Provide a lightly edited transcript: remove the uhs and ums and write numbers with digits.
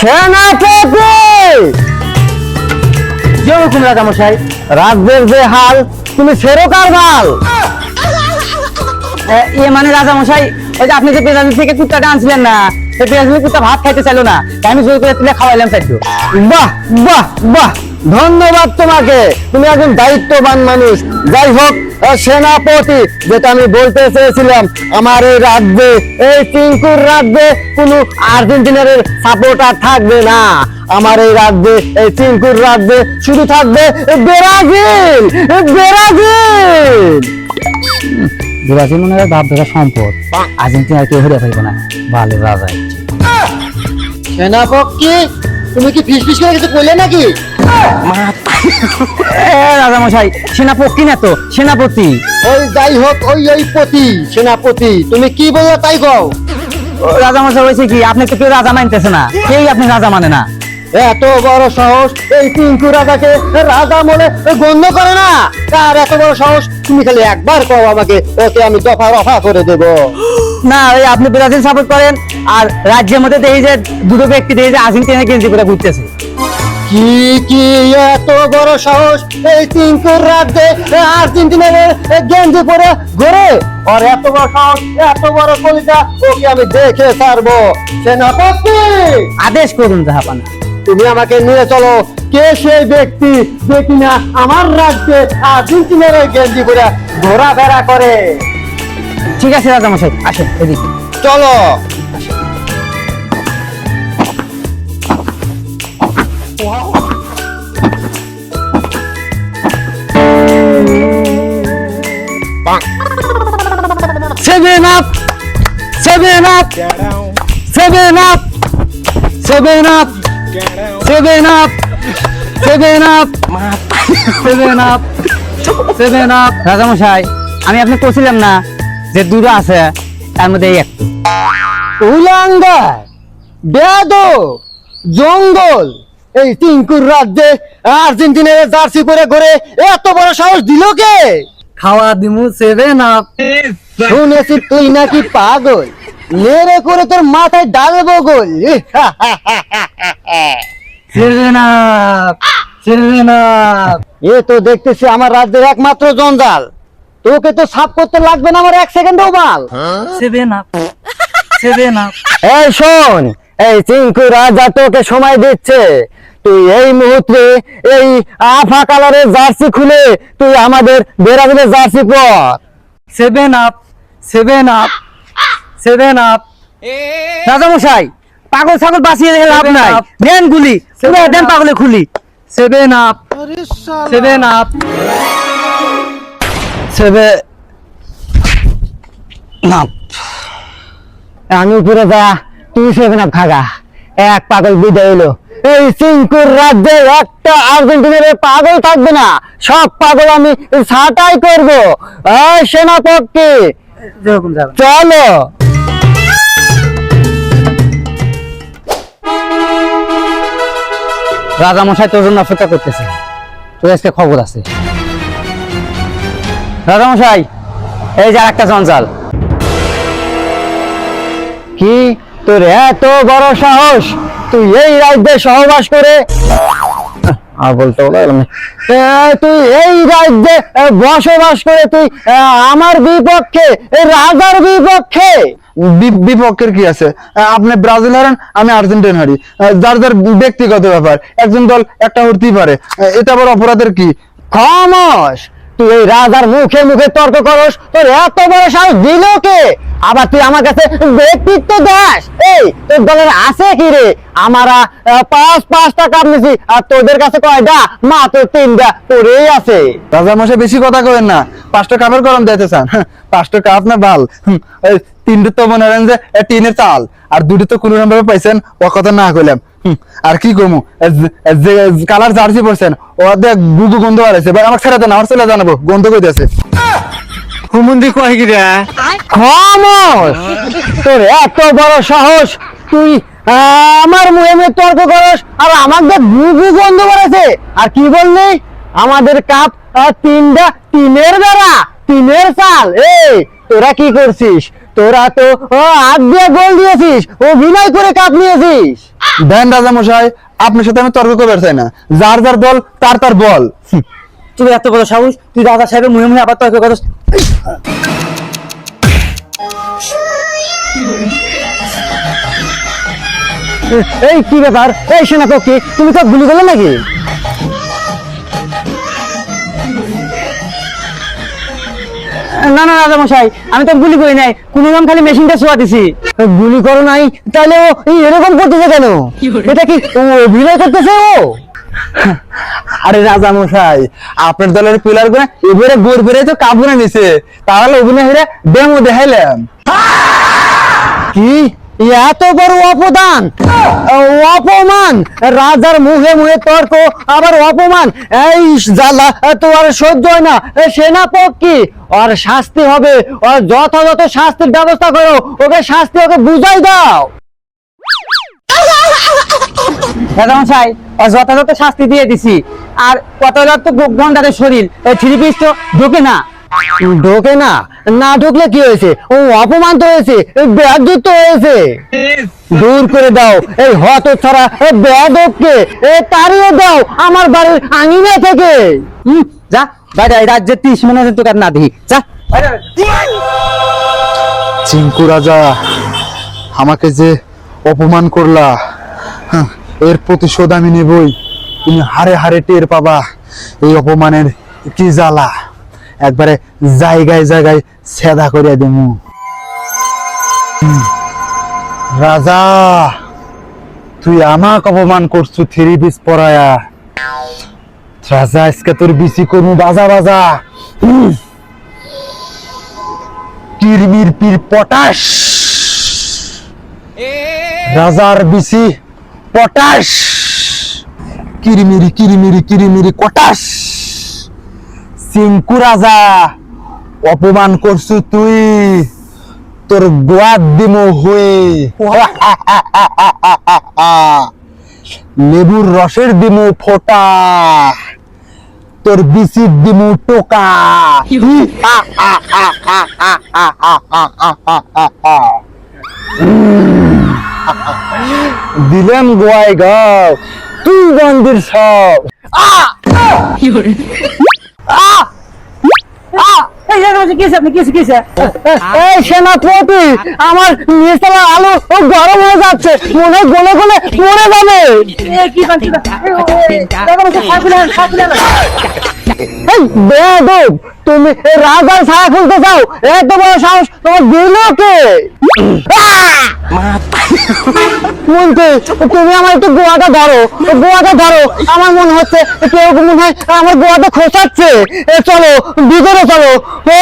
সেনাপতি যে হুকুম রাজামশাই। রাজ্যের যে হাল, তুমি ছেড়ো কার গাল? মানে রাজামশাই, ওই যে আপনি যে পেঁয়াজ থেকে কুত্তাটা আনছিলেন না, সেই পেঁয়াজ কুত্তা ভাত খাইতে চাইলো না, তাই আমি জোর করে তুলে খাওয়াইলাম চাইতো। বাহ বাহ বাহ, ধন্যবাদ তোমাকে, তুমি একজন দায়িত্ববান মানুষ। যাই হোক সেনাপতি, যেটা আমি বলতে চেয়েছিলাম, আমার এই রাজ্যে, এই চিঙ্কুর রাজ্যে কোনো আর্জেন্টিনার সাপোর্টার থাকবে না। আমার এই রাজ্যে, এই চিঙ্কুর রাজ্যে শুধু থাকবে ব্রাজিল, ব্রাজিল। ব্রাজিল মনে হয় বাপ দাদা সম্পদ, আর্জেন্টিনা কেউ হেরে পাইব না। ভালো রাজা। সেনাপতি, তুমি কি ফিস ফিস করে কিছু বললে নাকি? রাজামশাই, সেনাপতি না তো, সেনাপতি। ওই যাই হোক, ওই পতি, সেনাপতি, তুমি কি বললে তাই কও। রাজামশাই হয়েছে কি, আপনি তো কেউ রাজা মানতেছে না, কেউ আপনি রাজা মানে না। এত বড় সাহস, এই টিঙ্কু রাজাকে রাজা বলে গণ্য করে না? কার এত বড় সাহস? তুমি খালি একবার কও আমাকে, ওকে আমি দফা রফা করে দেব। না, ওই আপনি ব্রাজিল সাপোর্ট করেন, আর রাজ্যের মধ্যে দেখি যে দুটো ব্যক্তি দেখি যে আর্জেন্টিনা গেঞ্জি করে ঘুরতেছে। কি কি এত বড় সাহস, এই টিঙ্কুর রাজ্যে আর্জেন্টিনার গেঞ্জি পরে ঘোরে? আর এত বড় সাহস, এত বড় কলিজা, ওকে আমি দেখে ছাড়বো। সেনাপতি, আদেশ করুন জাহাপানা। তুমি আমাকে নিয়ে চলো, কে সেই ব্যক্তি যে কিনা আমার রাজ্যে আর্জেন্টিনার গেঞ্জি পরে ঘোরাফেরা করে। ঠিক আছে রাজামশাই, আসেন এদিকে। চলো। Seven up, seven up, seven up, seven up, seven up, seven up, seven up, seven up. রাজামশাই, আমি আপনি বলছিলাম না যে দুটো আছে, তার মধ্যে এই একটু উলাঙ্গার, বেয়াদব, জঙ্গল, এই টিঙ্কুর রাজ্যে আর্জেন্টিনার জার্সি পরে ঘোরে, এত বড় সাহস দিল কে? খাওয়া দিমু সেভেন আপ। শুনেছি তুই নাকি পাগল, মেরে করে তোর মাথায় ডালবো গোল। Seven up, seven up. এ তো দেখতেছি আমার রাজ্যের একমাত্র জঞ্জাল, তোকে তো সাফ করতে লাগবে না আমার এক সেকেন্ডও মাল। Seven up, seven up. এই শোন, এই চিঙ্কু রাজা তোকে সময় দিচ্ছে, তুই এই মুহূর্তে এই আফা কালারের জার্সি খুলে তুই আমাদের ব্রাজিলের জার্সি পর। Seven up, seven up, seven up. রাজামশাই, পাগল ছাগল বাঁচিয়ে রেখে লাভ নাই, দেন গুলি, পুরো দেন পাগলে খুলি। Seven up, seven up, seven up. আমি উপরে যা, তুই সেভেন আপ খাগা। এক পাগল বিদায় হলো। এই চিঙ্কুর রাজ্যে একটা আর্জেন্টিনার পাগল থাকবে না, সব পাগল আমি ছাঁটাই করবো। এই সেনাপতি, যেরকম যাবেন। চলো। রাজামশাই তোর জন্য অপেক্ষা করতেছে, তোর আজকে খবর আছে। রাজামশাই, এই যে একটা জঞ্জাল। কি তোর এত বড় সাহস, তুই এই রাজ্যে সহবাস করে, আর বলতে বললাম, তুই এই রাজ্যে বসবাস করে তুই আমার বিপক্ষে, রাজার বিপক্ষে? বিপক্ষের কি আছে? আপনি ব্রাজিল হারেন, আমি আর্জেন্টিনা হারি, যার যার ব্যক্তিগত ব্যাপার, একজন দল একটা উঠতেই পারে, এটা আবার অপরাধের কি? খামোশ, তুই এই রাজার মুখে মুখে তর্ক করস, তোর এত বড় সাহস দিল কে? আবার তুই আমার কাছে ব্যক্তিত্ব দাস? এই তোর দলের আছে কি রে? আমারা পাঁচটা কাপ নিছি, আর তোদের কাছে কয়টা? মাত্র 3টা পড়েই আছে। রাজা মশাই বেশি কথা কবেন না, 5টা কাপের গরম দিতে চান? 5টা কাপ না বাল, 3টে তো মনে করেন যে টিনের চাল, আর 2টো তো কোনো ভাবে পাইছেন, ও কথা না কইলাম। আর কি কমু, যে কালার জার্সি পরছেন ও দেখ গুগু গন্ধ বাড়াইছে ভাই, আমার ছেড়ে দেন, আমার ছেলে জানাবো গন্ধ কইতেছে। হুমুন্দি কয় কি রে? খামোশ, তোর এত বড় সাহস, তুই আমার মুখে মুখে তর্ক করস, আর আমাদের গুগু গন্ধ বাড়াইছে। আর কি বললি? আমাদের কাপ 3টা টিনের বেড়া, টিনের চাল। এই তোরা কি করছিস? তোরা তো হাত দিয়ে গোল দিয়েছিস, অভিনয় করে কাপ নিয়েছিস। দেন রাজা মশাই, আপনার সাথে আমি তর্ক করতে চাই না, যার যার দল তার তার বল। তুই এত বড় সাহস, তুই রাজা সাহেবের মুহে মুহে আবার তর্ক করছিস। এই কি ব্যাপার? এই সেনাপতি, তুমি তো গুলি করলে নাকি? না না রাজা মশাই, আমি তো গুলি করি নাই, কোনো রকম খালি মেশিনটা ছোঁয়া দিছি। গুলি করো নাই? তাহলে ও এরকম করতেছে কেন? এটা কি ও অভিনয় করতেছে ও? আরে রাজা মশাই, আপনার দলের প্লেয়ার গুলো এবারে গোর বেড়ে তো কাপ গুনে নিছে, তাহলে অভিনয় হয়ে ডেমো দেখাইলাম। কি এত বড় অপদান, অপমান! রাজার মুখে মুখে তর্ক, আবার অপমান! এই জ্বালা তো আর সহ্য হয় না। সেনাপতি, ওর শাস্তি হবে, ওর যথাযথ শাস্তির ব্যবস্থা করো। ওকে শাস্তি, ওকে বুঝাই দাও। রাজা মশাই, আর যথাযথ শাস্তি দিয়ে দিছি। আর কত তো গন্ডারের শরীর, থ্রি পিস তো ঢোকে না। ঢোকে না? না ঢুকলে কি হয়েছে? ও অপমান তো হয়েছে, বেয়াদব তো হয়েছে। দূর করে দাও এই হতচ্ছাড়া বেয়াদবকে, তাড়িয়ে দাও আমার বাড়ির আঙিনা থেকে। যা বাইরে, এই রাজ্যের 30 মিনিট তোকে আর না দেখি, যা বাইরে। চিঙ্কু রাজা, আমাকে যে অপমান করলা, এর প্রতিশোধ আমি নেবই। তুমি হারে হারে টের পাবা এই অপমানের কি জ্বালা। একবারে জায়গায় জায়গায় ছেদা করে দেবো। রাজা, তুই আমাকে অপমান করছু থ্রি পিস পরায়া। রাজা, আজকে তোর বিসি করবো বাজা বাজা। কিরমির পির পটাশ, রাজার বিসি পটাশ, কিরমিরি কিরমিরি কিরমিরি কটাশ। চিঙ্কু রাজা, অপমান করছু তুই, তোর গোয়াত দিমো হয়ে লেবুর রসের দিমু ফোটা, তোর বিসির দিমু টোকা। দিলাম গোয়ায় গাও, তুই বন্দির সব। এই রাজা মশাই, কি হয়েছে? আপনি কি হয়েছে? এই সেনাপতি, আমার নিচতলা আলু গরম হয়ে যাচ্ছে, মনে হয় গলে গলে মরে যাবে। কি বানছি? রাজা মশাই, সাকুলেন। এই বেয়াদব, তুমি রাজার ছায়া খুলতে চাও? এত বড় সাহস তোমার দিল কে? মন্ত্রী, তুমি আমার একটু গোয়াটা ধরো, গোয়াটা ধরো। আমার মনে হচ্ছে কেউ মনে হয় আমার গোয়াটা খোঁচাচ্ছে। চলো ভিতরে চলো। ও